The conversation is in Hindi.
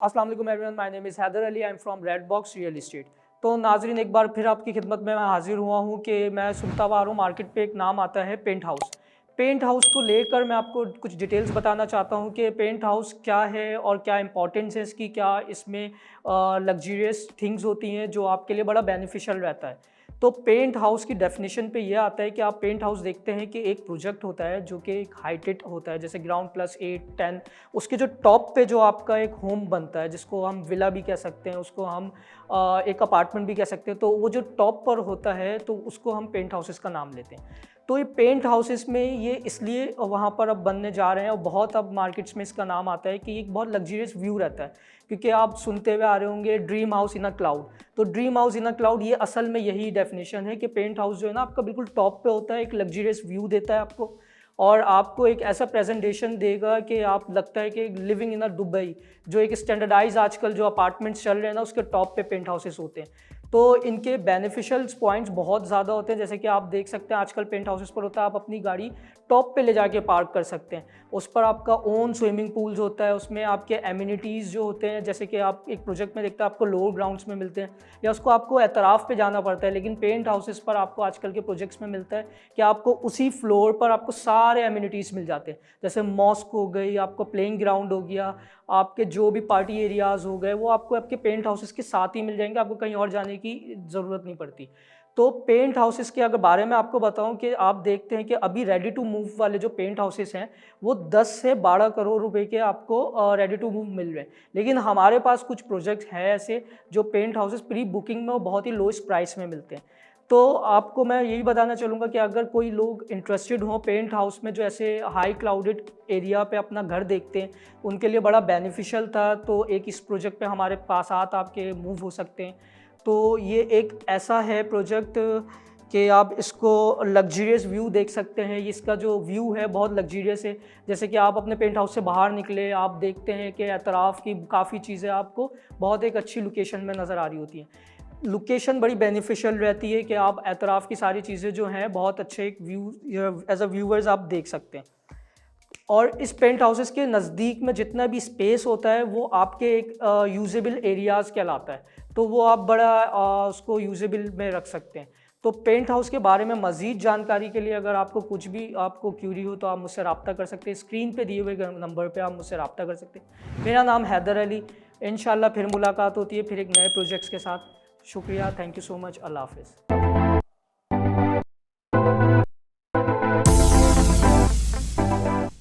अस्सलाम वालेकुम everyone, my name is Haider Ali, I am from Red Box Real Estate. तो नाजरीन, एक बार फिर आपकी खिदमत में मैं हाजिर हुआ हूँ कि मैं सुनता हुआ आ रहा हूँ मार्केट पे एक नाम आता है पेंट हाउस। पेंट हाउस को लेकर मैं आपको कुछ डिटेल्स बताना चाहता हूँ कि पेंट हाउस क्या है और क्या इंपॉर्टेंस है इसकी, क्या इसमें लग्जरियस थिंग्स होती हैं जो आपके लिए बड़ा बेनिफिशियल रहता है। तो पेंट हाउस की डेफिनेशन पे ये आता है कि आप पेंट हाउस देखते हैं कि एक प्रोजेक्ट होता है जो कि एक हाइटेड होता है, जैसे ग्राउंड प्लस 8 10, उसके जो टॉप पे जो आपका एक होम बनता है, जिसको हम विला भी कह सकते हैं, उसको हम एक अपार्टमेंट भी कह सकते हैं। तो वो जो टॉप पर होता है तो उसको हम पेंट हाउसेस का नाम लेते हैं। तो ये पेंट हाउसेस में ये इसलिए वहाँ पर अब बनने जा रहे हैं और बहुत अब मार्केट्स में इसका नाम आता है कि एक बहुत लग्जरियस व्यू रहता है, क्योंकि आप सुनते हुए आ रहे होंगे dream house in a cloud. तो dream house in a cloud ये असल में यही डेफिनेशन है कि पेंट हाउस जो है ना आपका बिल्कुल टॉप पे होता है, एक लग्जरियस व्यू देता है आपको और आपको एक ऐसा प्रेजेंटेशन देगा कि आप लगता है कि लिविंग इन अ दुबई। जो एक स्टैंडर्डाइज आजकल जो अपार्टमेंट्स चल रहे हैं ना, उसके टॉप पे पेंट हाउसेस होते हैं। तो इनके बेनिफिशियल पॉइंट्स बहुत ज़्यादा होते हैं, जैसे कि आप देख सकते हैं आजकल पेंट हाउसेस पर होता है आप अपनी गाड़ी टॉप पे ले जाके पार्क कर सकते हैं। उस पर आपका ओन स्विमिंग पूल्स होता है, उसमें आपके एमिनिटीज़ जो होते हैं, जैसे कि आप एक प्रोजेक्ट में देखते हैं आपको लोअर ग्राउंड्स में मिलते हैं या उसको आपको एतराफ़ पे जाना पड़ता है, लेकिन पेंट हाउसेस पर आपको आजकल के प्रोजेक्ट्स में मिलता है कि आपको उसी फ्लोर पर आपको सारे एमिनिटीज़ मिल जाते हैं। जैसे मॉस्क हो गई, आपको प्लेइंग ग्राउंड हो गया, आपके जो भी पार्टी एरियाज़ हो गए, वो आपको आपके पेंट हाउसेस के साथ ही मिल जाएंगे, आपको कहीं और जाने की ज़रूरत नहीं पड़ती। तो पेंट हाउसेस के अगर बारे में आपको बताऊं कि आप देखते हैं कि अभी रेडी टू मूव वाले जो पेंट हाउसेस हैं वो 10 से 12 करोड़ रुपए के आपको रेडी टू मूव मिल रहे हैं। लेकिन हमारे पास कुछ प्रोजेक्ट्स हैं ऐसे जो पेंट हाउसेस प्री बुकिंग में और बहुत ही लोएस्ट प्राइस में मिलते हैं। तो आपको मैं यही बताना चलूँगा कि अगर कोई लोग इंटरेस्टेड हों पेंट हाउस में, जो ऐसे हाई क्लाउडेड एरिया पे अपना घर देखते हैं, उनके लिए बड़ा बेनिफिशियल था, तो एक इस प्रोजेक्ट पे हमारे पास आपके मूव हो सकते हैं। तो ये एक ऐसा है प्रोजेक्ट कि आप इसको लग्जरियस व्यू देख सकते हैं। इसका जो व्यू है बहुत लग्जरियस है, जैसे कि आप अपने पेंट हाउस से बाहर निकले, आप देखते हैं कि अतराफ़ की काफ़ी चीज़ें आपको बहुत एक अच्छी लोकेशन में नज़र आ रही होती हैं। लोकेशन बड़ी बेनिफिशियल रहती है कि आप एतराफ़ की सारी चीज़ें जो हैं बहुत अच्छे एक व्यू एज अ व्यूअर्स आप देख सकते हैं। और इस पेंट हाउसेस के नज़दीक में जितना भी स्पेस होता है वो आपके एक यूजेबल एरियाज़ कहलाता है, तो वो आप बड़ा उसको यूजेबल में रख सकते हैं। तो पेंट हाउस के बारे में मज़ीद जानकारी के लिए अगर आपको कुछ भी आपको क्यूरी हो तो आप मुझसे रब्ता कर सकते हैं। स्क्रीन पे दिए हुए नंबर पे आप मुझसे रब्ता कर सकते हैं। मेरा नाम हैदर अली। इंशाल्लाह फिर मुलाकात होती है फिर एक नए प्रोजेक्ट्स के साथ। शुक्रिया, थैंक यू सो मच, अल्लाह हाफ़िज़।